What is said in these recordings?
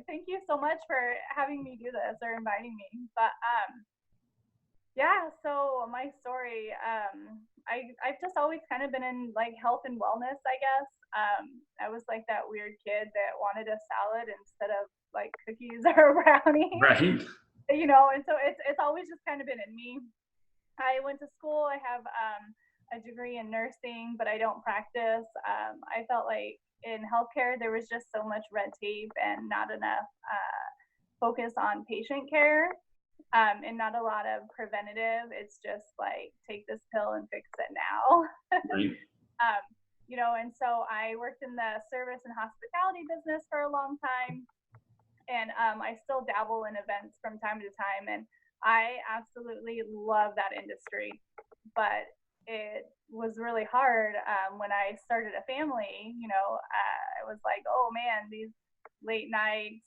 Thank you so much for having me do this or inviting me. But yeah, so my story, I've just always kind of been in like health and wellness, I guess. I was like that weird kid that wanted a salad instead of like cookies or brownies, Right. and so it's always just kind of been in me. I went to school. I have a degree in nursing, but I don't practice. I felt like in healthcare there was just so much red tape and not enough focus on patient care, and not a lot of preventative. It's just like take this pill and fix it now. Right. um, and so I worked in the service and hospitality business for a long time, and I still dabble in events from time to time, and I absolutely love that industry. But it was really hard when I started a family. I was like, oh man, these late nights,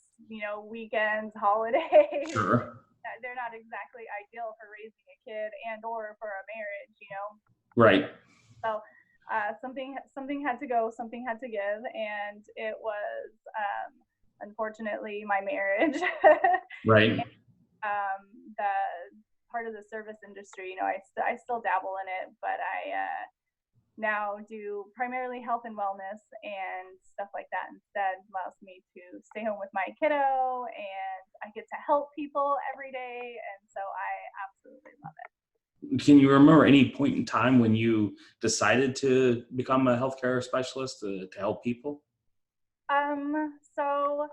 weekends, holidays, Sure. they're not exactly ideal for raising a kid and or for a marriage. Right. So something had to go, something had to give, and it was unfortunately my marriage. Right. The part of the service industry, I still dabble in it, but I now do primarily health and wellness and stuff like that instead. Allows me to stay home with my kiddo, and I get to help people every day, and so I absolutely love it. Can you remember any point in time when you decided to become a healthcare specialist to help people? So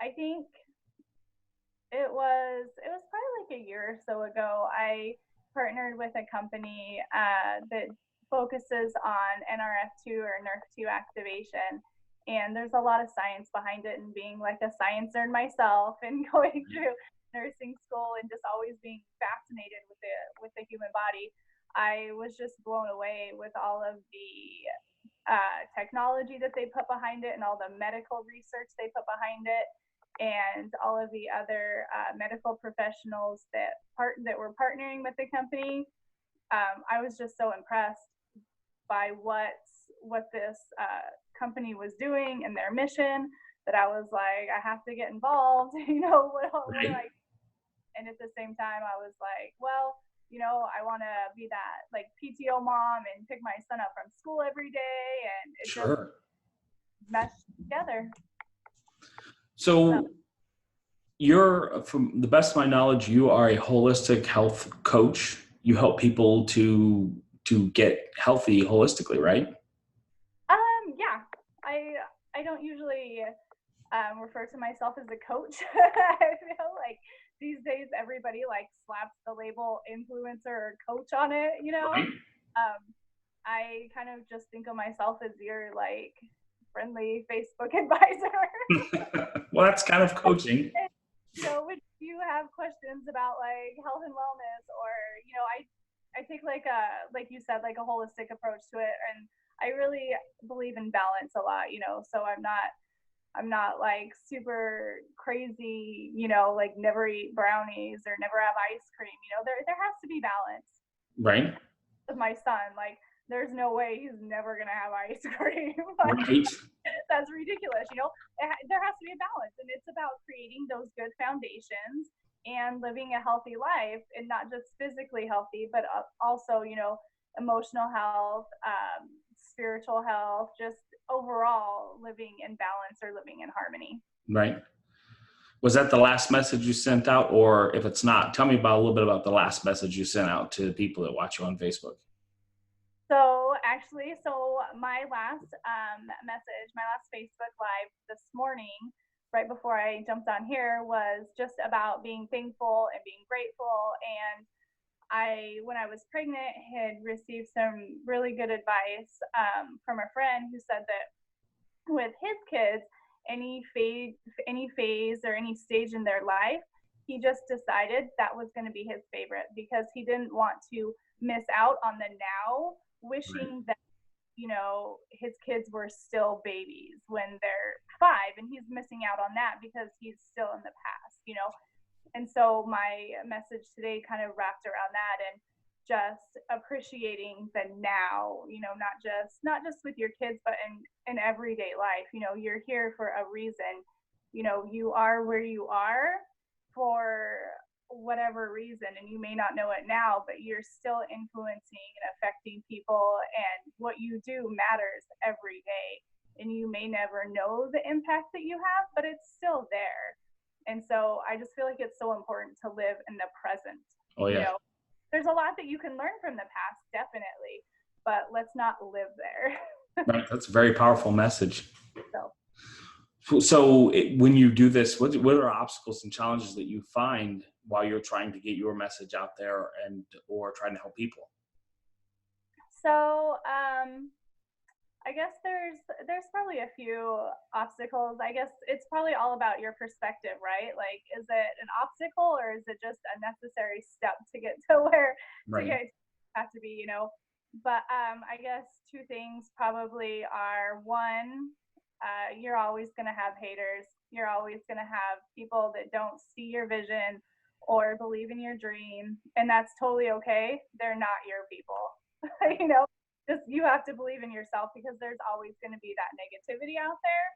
I think it was probably like a year or so ago. I partnered with a company that focuses on NRF2 or NERF2 activation, and there's a lot of science behind it. And being like a science nerd myself, and going through nursing school and just always being fascinated with the human body, I was just blown away with all of the technology that they put behind it and all the medical research they put behind it, and all of the other medical professionals that were partnering with the company. I was just so impressed by what this company was doing and their mission, that I was like, I have to get involved. What do Right. I? And at the same time, I was like, well, I want to be that like PTO mom and pick my son up from school every day, and it just Sure. meshed together. So So you're, from the best of my knowledge, you are a holistic health coach. You help people to get healthy holistically, right? yeah, I don't usually refer to myself as a coach. I feel like these days everybody like slaps the label influencer or coach on it. Right. Um, I kind of just think of myself as your like friendly Facebook advisor. Well, that's kind of coaching. If you have questions about like health and wellness, or I take like you said, like a holistic approach to it, and I really believe in balance a lot. So I'm not like super crazy, like never eat brownies or never have ice cream. There has to be balance. Right. With my son, like there's no way he's never gonna have ice cream. Like Right. that's ridiculous. There has to be a balance, and it's about creating those good foundations and living a healthy life, and not just physically healthy, but also emotional health, spiritual health, just overall living in balance or living in harmony. Right. Was that the last message you sent out? Or if it's not, tell me about a little bit about the last message you sent out to people that watch you on Facebook. So actually, my last message, my last Facebook Live this morning, right before I jumped on here, was just about being thankful and being grateful. And when I was pregnant, had received some really good advice from a friend who said that with his kids, any phase or any stage in their life, he just decided that was going to be his favorite, because he didn't want to miss out on the now, Right. wishing that his kids were still babies when they're 5, and he's missing out on that because he's still in the past. And so my message today kind of wrapped around that, and just appreciating the now, not just with your kids, but in everyday life. You're here for a reason, you are where you are for whatever reason, and you may not know it now, but you're still influencing and affecting people, and what you do matters every day, and you may never know the impact that you have, but it's still there. And so I just feel like it's so important to live in the present. Oh you yeah, know there's a lot that you can learn from the past, definitely, but let's not live there. right. That's a very powerful message. So So when you do this, what are obstacles and challenges that you find while you're trying to get your message out there and or trying to help people? so I guess there's probably a few obstacles. I guess it's probably all about your perspective, right? Like, is it an obstacle or is it just a necessary step to get to where to Right. get have to be? But I guess two things probably are: one, you're always going to have haters. You're always going to have people that don't see your vision or believe in your dream, and that's totally okay. They're not your people. you know just you have to believe in yourself, because there's always going to be that negativity out there,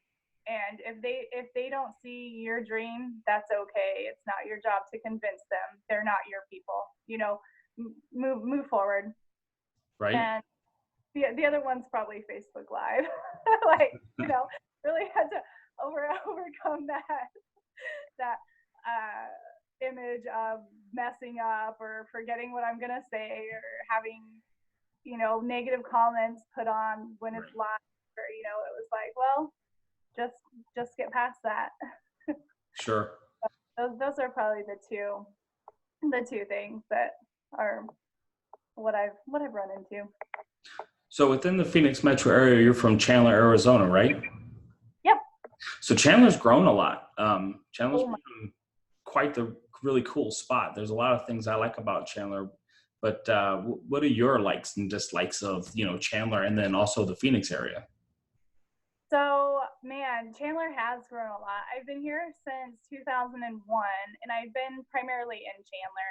and if they don't see your dream, that's okay. It's not your job to convince them. They're not your people. Move forward. Right. And the other one's probably Facebook Live. like really had to overcome that image of messing up or forgetting what I'm gonna say, or having negative comments put on when it's live, or it was like, well, just get past that. Sure. Those are probably the two things that are what I've run into. So within the Phoenix metro area, you're from Chandler, Arizona, right? Yep. So Chandler's grown a lot. Chandler's Oh my. become quite the really cool spot. There's a lot of things I like about Chandler, but what are your likes and dislikes of Chandler and then also the Phoenix area? So, man, Chandler has grown a lot. I've been here since 2001, and I've been primarily in Chandler.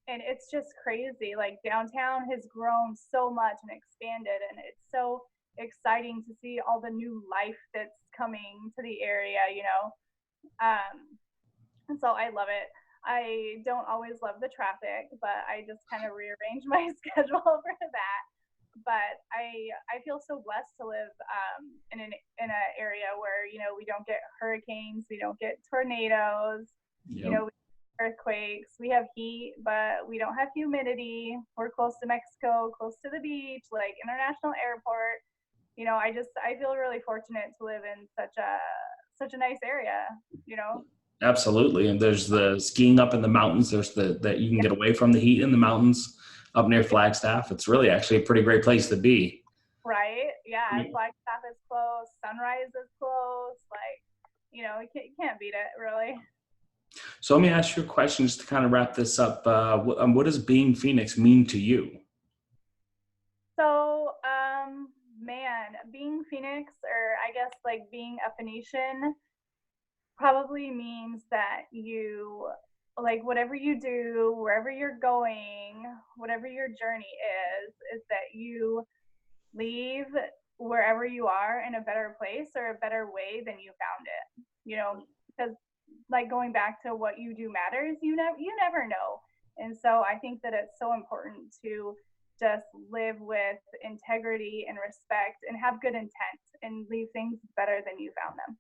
And it's just crazy. Like, downtown has grown so much and expanded, and it's so exciting to see all the new life that's coming to the area. And so I love it. I don't always love the traffic, but I just kind of rearrange my schedule for that. But I feel so blessed to live in an area where we don't get hurricanes, we don't get tornadoes, Yep. earthquakes. We have heat, but we don't have humidity. We're close to Mexico, close to the beach, like international airport. I feel really fortunate to live in such a nice area. You know. Absolutely. And there's the skiing up in the mountains. There's the that you can get away from the heat in the mountains up near Flagstaff. It's really actually a pretty great place to be. Right? Yeah, Flagstaff is close. Sunrise is close. Like, you can't beat it, really. So let me ask you a question just to kind of wrap this up. What does being Phoenix mean to you? So, man, being Phoenix, or I guess like being a Phoenician, probably means that you, like, whatever you do, wherever you're going, whatever your journey is that you leave wherever you are in a better place or a better way than you found it. Because, like, going back to what you do matters, you never know. And so I think that it's so important to just live with integrity and respect and have good intent and leave things better than you found them.